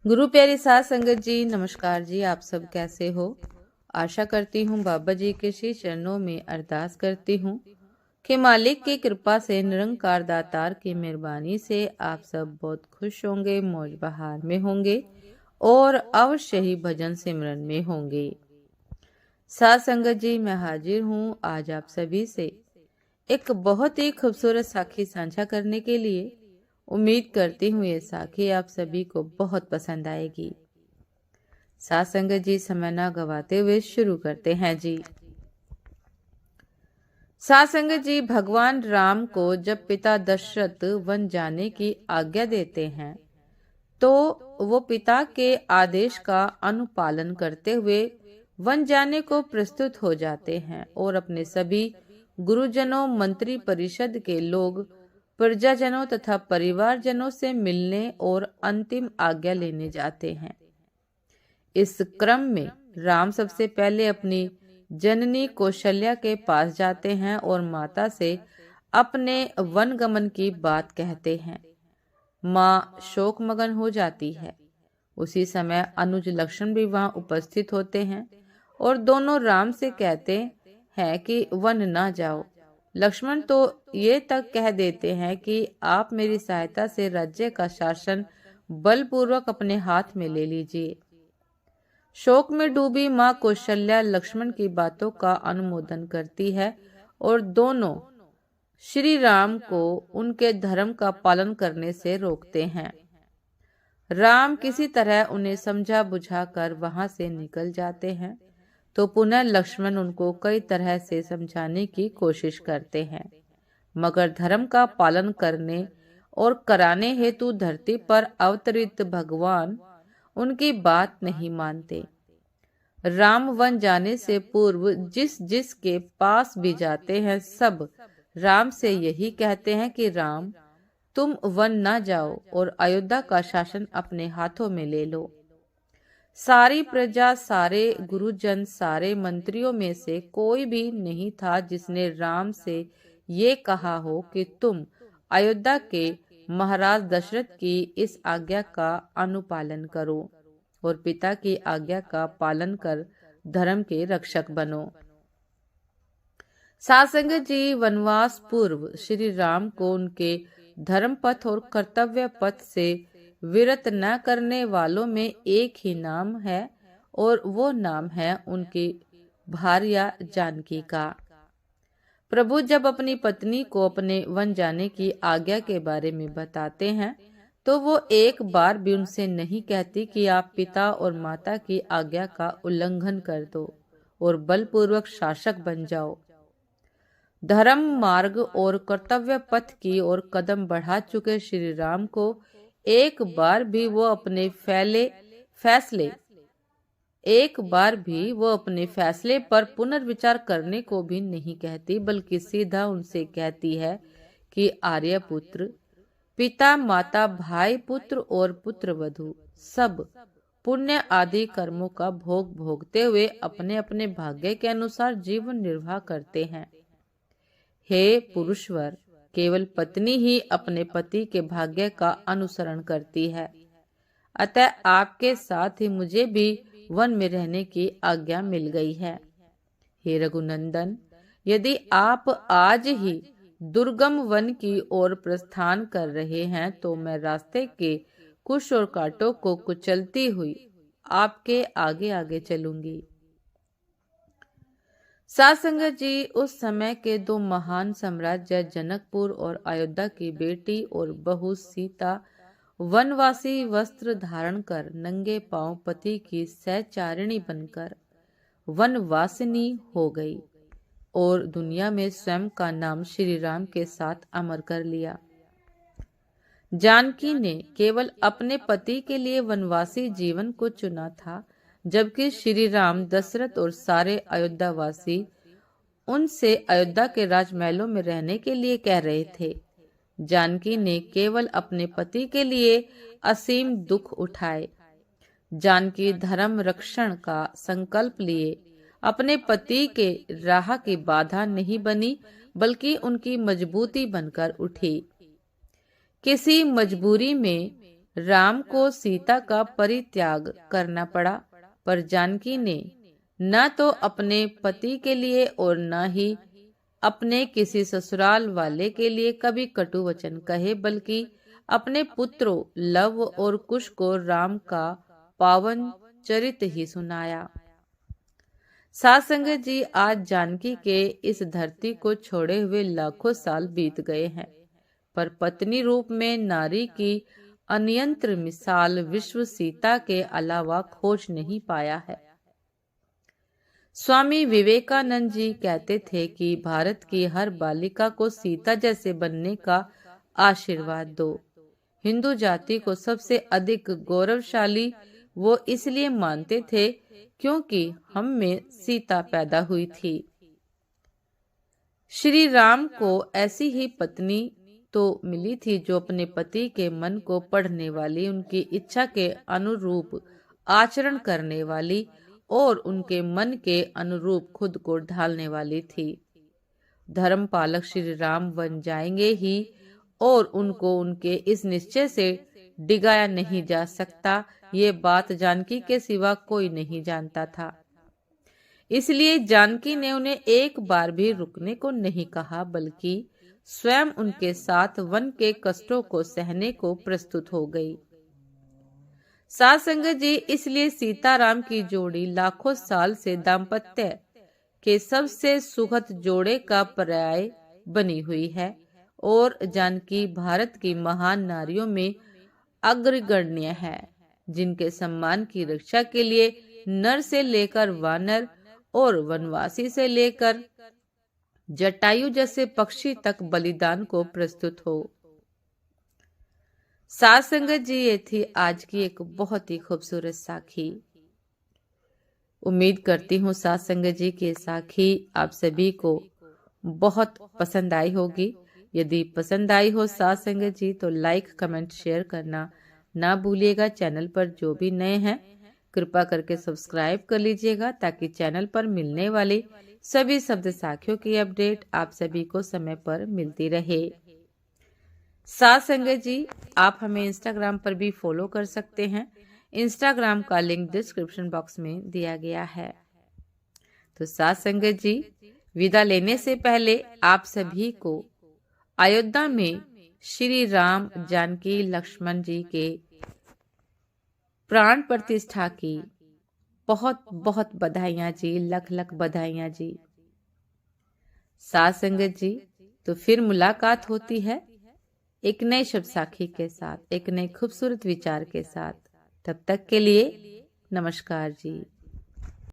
गुरु प्यारी साध संगत जी, नमस्कार जी। आप सब कैसे हो? आशा करती हूँ बाबा जी के श्री चरणों में अरदास करती हूँ कि मालिक की कृपा से, निरंकार दातार की मेहरबानी से आप सब बहुत खुश होंगे, मौज बहार में होंगे और अवश्य ही भजन सिमरन में होंगे। साध संगत जी, मैं हाजिर हूँ आज आप सभी से एक बहुत ही खूबसूरत साखी साझा करने के लिए। उम्मीद करती हूँ ये साखी आप सभी को बहुत पसंद आएगी। साथ संगत जी, समय ना गवाते हुए शुरू करते हैं जी। साथ संगत जी, भगवान राम को जब पिता दशरथ वन जाने की आज्ञा देते हैं तो वो पिता के आदेश का अनुपालन करते हुए वन जाने को प्रस्तुत हो जाते हैं और अपने सभी गुरुजनों, मंत्री परिषद के लोग, प्रजाजनों तथा परिवारजनों से मिलने और अंतिम आज्ञा लेने जाते हैं। इस क्रम में राम सबसे पहले अपनी जननी कौशल्या के पास जाते हैं और माता से अपने वनगमन की बात कहते हैं। माँ शोकमगन हो जाती है। उसी समय अनुज लक्ष्मण भी वहां उपस्थित होते हैं और दोनों राम से कहते हैं कि वन ना जाओ। लक्ष्मण तो ये तक कह देते हैं कि आप मेरी सहायता से राज्य का शासन बलपूर्वक अपने हाथ में ले लीजिए। शोक में डूबी माँ कौशल्या लक्ष्मण की बातों का अनुमोदन करती है और दोनों श्री राम को उनके धर्म का पालन करने से रोकते हैं। राम किसी तरह उन्हें समझा बुझा कर वहां से निकल जाते हैं तो पुनः लक्ष्मण उनको कई तरह से समझाने की कोशिश करते हैं, मगर धर्म का पालन करने और कराने हेतु धरती पर अवतरित भगवान उनकी बात नहीं मानते। राम वन जाने से पूर्व जिस जिस के पास भी जाते हैं सब राम से यही कहते हैं कि राम, तुम वन ना जाओ और अयोध्या का शासन अपने हाथों में ले लो। सारी प्रजा, सारे गुरुजन, सारे मंत्रियों में से कोई भी नहीं था जिसने राम से ये कहा हो कि तुम अयोध्या के महाराज दशरथ की इस आज्ञा का अनुपालन करो और पिता की आज्ञा का पालन कर धर्म के रक्षक बनो। सासंगत जी, वनवास पूर्व श्री राम को उनके धर्म पथ और कर्तव्य पथ से विरत न करने वालों में एक ही नाम है और वो नाम है उनकी भार्या जानकी का। प्रभु जब अपनी पत्नी को अपने वन जाने की आज्ञा के बारे में बताते हैं तो वो एक बार भी उनसे नहीं कहती कि आप पिता और माता की आज्ञा का उल्लंघन कर दो और बलपूर्वक शासक बन जाओ। धर्म मार्ग और कर्तव्य पथ की ओर कदम बढ़ा चुके श्री राम को एक बार भी वो अपने फैसले पर पुनर्विचार करने को भी नहीं कहती, बल्कि सीधा उनसे कहती है कि आर्यपुत्र, पिता माता, भाई पुत्र और पुत्र वधू सब पुण्य आदि कर्मों का भोग भोगते हुए अपने अपने भाग्य के अनुसार जीवन निर्वाह करते हैं। हे पुरुषवर, केवल पत्नी ही अपने पति के भाग्य का अनुसरण करती है। अतः आपके साथ ही मुझे भी वन में रहने की आज्ञा मिल गई है। हे रघुनंदन, यदि आप आज ही दुर्गम वन की ओर प्रस्थान कर रहे हैं तो मैं रास्ते के कुश और कांटों को कुचलती हुई आपके आगे आगे चलूंगी। साथ संगत जी, उस समय के दो महान साम्राज्य जनकपुर और अयोध्या की बेटी और बहू सीता वनवासी वस्त्र धारण कर नंगे पांव पति की सहचारिणी बनकर वनवासिनी हो गई और दुनिया में स्वयं का नाम श्री राम के साथ अमर कर लिया। जानकी ने केवल अपने पति के लिए वनवासी जीवन को चुना था, जबकि श्री राम, दशरथ और सारे अयोध्यावासी उनसे अयोध्या के राजमहलों में रहने के लिए कह रहे थे। जानकी ने केवल अपने पति के लिए असीम दुख उठाए। जानकी धर्म रक्षण का संकल्प लिए अपने पति के राह की बाधा नहीं बनी, बल्कि उनकी मजबूती बनकर उठी। किसी मजबूरी में राम को सीता का परित्याग करना पड़ा, पर जानकी ने न तो अपने पति के लिए और न ही अपने किसी ससुराल वाले के लिए कभी कटु वचन कहे, बल्कि अपने पुत्रों लव और कुश को राम का पावन चरित ही सुनाया। साथ संगत जी, आज जानकी के इस धरती को छोड़े हुए लाखों साल बीत गए हैं, पर पत्नी रूप में नारी की अनियंत्र मिसाल विश्व सीता के अलावा खोज नहीं पाया है। स्वामी विवेकानंद जी कहते थे कि भारत की हर बालिका को सीता जैसे बनने का आशीर्वाद दो। हिंदू जाति को सबसे अधिक गौरवशाली वो इसलिए मानते थे क्योंकि हम में सीता पैदा हुई थी। श्री राम को ऐसी ही पत्नी तो मिली थी जो अपने पति के मन को पढ़ने वाली, उनकी इच्छा के अनुरूप आचरण करने वाली और उनके मन के अनुरूप खुद को ढालने वाली थी। धर्म पालक श्री राम बन जाएंगे ही और उनको उनके इस निश्चय से डिगाया नहीं जा सकता, ये बात जानकी के सिवा कोई नहीं जानता था। इसलिए जानकी ने उन्हें एक बार भी रुकने को नहीं कहा, बल्कि स्वयं उनके साथ वन के कष्टों को सहने को प्रस्तुत हो गई। साथ संगत जी, इसलिए सीताराम की जोड़ी लाखों साल से दाम्पत्य के सबसे सुखद जोड़े का पर्याय बनी हुई है और जानकी भारत की महान नारियों में अग्रगण्य है, जिनके सम्मान की रक्षा के लिए नर से लेकर वानर और वनवासी से लेकर जटायु जैसे पक्षी तक बलिदान को प्रस्तुत हो। साथ संगत जी, ये थी आज की एक बहुत ही खूबसूरत साखी। उम्मीद करती हूँ साथ संगत जी की साखी आप सभी को बहुत पसंद आई होगी। यदि पसंद आई हो साथ संगत जी तो लाइक कमेंट शेयर करना ना भूलिएगा। चैनल पर जो भी नए हैं कृपा करके सब्सक्राइब कर लीजिएगा, ताकि चैनल पर मिलने वाली सभी शब्द साखियों की अपडेट आप सभी को समय पर मिलती रहे। साथ संगत जी, आप हमें इंस्टाग्राम पर भी फॉलो कर सकते हैं। इंस्टाग्राम का लिंक डिस्क्रिप्शन बॉक्स में दिया गया है। तो साथ संगत जी, विदा लेने से पहले आप सभी को अयोध्या में श्री राम जानकी लक्ष्मण जी के प्राण प्रतिष्ठा की बहुत बहुत बधाइयां जी, लख लख बधाइयां जी। साथ संगत जी, तो फिर मुलाकात होती है एक नए शब्द साखी के साथ, एक नए खूबसूरत विचार के साथ। तब तक के लिए नमस्कार जी।